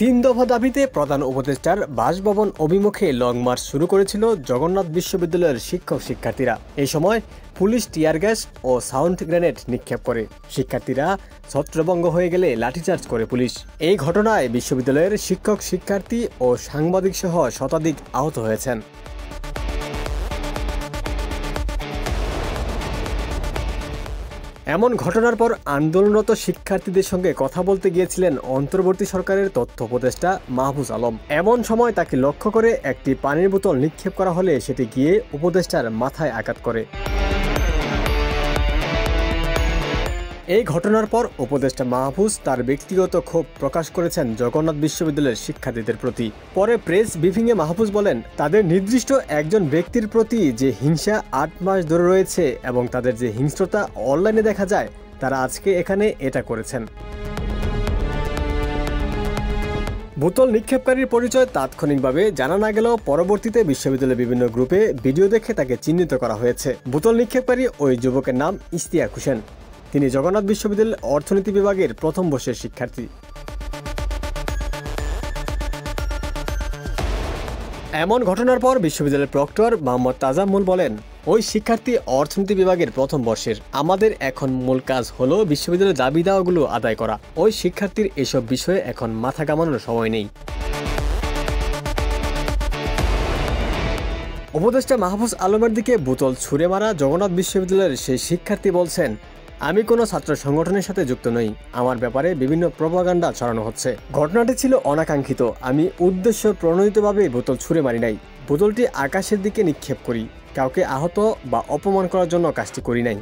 তিন দফা দাবিতে প্রধান উপদেষ্টার বাসভবন অভিমুখে লং মার্চ শুরু করেছিল জগন্নাথ বিশ্ববিদ্যালয়ের শিক্ষক শিক্ষার্থীরা। এই সময় পুলিশ টিয়ার গ্যাস ও সাউন্ড গ্রেনেড নিক্ষেপ করে। শিক্ষার্থীরা ছত্রভঙ্গ হয়ে গেলে লাঠিচার্জ করে পুলিশ। এই ঘটনায় বিশ্ববিদ্যালয়ের শিক্ষক শিক্ষার্থী ও সাংবাদিক সহ শতাধিক আহত হয়েছেন। এমন ঘটনার পর আন্দোলনরত শিক্ষার্থীদের সঙ্গে কথা বলতে গিয়েছিলেন অন্তর্বর্তী সরকারের তথ্য উপদেষ্টা মাহফুজ আলম। এমন সময় তাকে লক্ষ্য করে একটি পানির বোতল নিক্ষেপ করা হলে সেটি গিয়ে উপদেষ্টার মাথায় আঘাত করে। এই ঘটনার পর উপদেষ্টা মাহফুজ তার ব্যক্তিগত ক্ষোভ প্রকাশ করেছেন জগন্নাথ বিশ্ববিদ্যালয়ের শিক্ষার্থীদের প্রতি। পরে প্রেস ব্রিফিংয়ে মাহফুজ বলেন, তাদের নির্দিষ্ট একজন ব্যক্তির প্রতি যে হিংসা ৮ মাস ধরে রয়েছে এবং তাদের যে হিংস্রতা অনলাইনে দেখা যায়, তারা আজকে এখানে এটা করেছেন। বোতল নিক্ষেপকারীর পরিচয় তাৎক্ষণিকভাবে জানা না গেলেও পরবর্তীতে বিশ্ববিদ্যালয়ের বিভিন্ন গ্রুপে ভিডিও দেখে তাকে চিহ্নিত করা হয়েছে। বোতল নিক্ষেপকারী ওই যুবকের নাম ইশতিয়াক হোসেন। তিনি জগন্নাথ বিশ্ববিদ্যালয়ের অর্থনীতি বিভাগের প্রথম বর্ষের শিক্ষার্থী। এমন ঘটনার পর বিশ্ববিদ্যালয়ের প্রক্টর মোহাম্মদ তাজাম্মুল বলেন, ওই শিক্ষার্থী অর্থনীতি বিভাগের প্রথম বর্ষের। আমাদের এখন মূল কাজ হলো বিশ্ববিদ্যালয়ের দাবি দাওয়াগুলো আদায় করা। ওই শিক্ষার্থীর এসব বিষয়ে এখন মাথা ঘামানোর সময় নেই। উপদেষ্টা মাহফুজ আলমের দিকে বোতল ছুঁড়ে মারা জগন্নাথ বিশ্ববিদ্যালয়ের সেই শিক্ষার্থী বলছেন, আমি কোনো ছাত্র সংগঠনের সাথে যুক্ত নই। আমার ব্যাপারে বিভিন্ন প্রপাগান্ডা ছড়ানো হচ্ছে। ঘটনাটি ছিল অনাকাঙ্ক্ষিত। আমি উদ্দেশ্য প্রণোদিতভাবে বোতল ছুঁড়ে মারি নাই। বোতলটি আকাশের দিকে নিক্ষেপ করি। কাউকে আহত বা অপমান করার জন্য কাজটি করি নাই।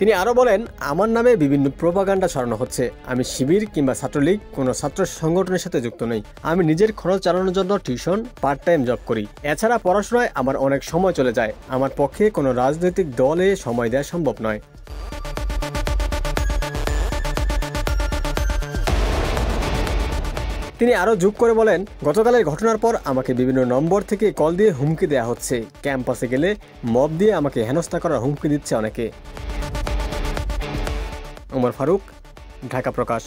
তিনি আরও বলেন, আমার নামে বিভিন্ন প্রপাগান্ডা ছড়ানো হচ্ছে। আমি শিবির কিংবা ছাত্রলীগ কোনো ছাত্র সংগঠনের সাথে যুক্ত নই। আমি নিজের খরচ চালানোর জন্য টিউশন, পার্ট টাইম জব করি। এছাড়া পড়াশোনায় আমার অনেক সময় চলে যায়। আমার পক্ষে কোনো রাজনৈতিক দলে সময় দেওয়া সম্ভব নয়। তিনি আরও যোগ করে বলেন, গতকালের ঘটনার পর আমাকে বিভিন্ন নম্বর থেকে কল দিয়ে হুমকি দেওয়া হচ্ছে। ক্যাম্পাসে গেলে মব দিয়ে আমাকে হেনস্থা করার হুমকি দিচ্ছে অনেকে। ওমর ফারুক, ঢাকা প্রকাশ।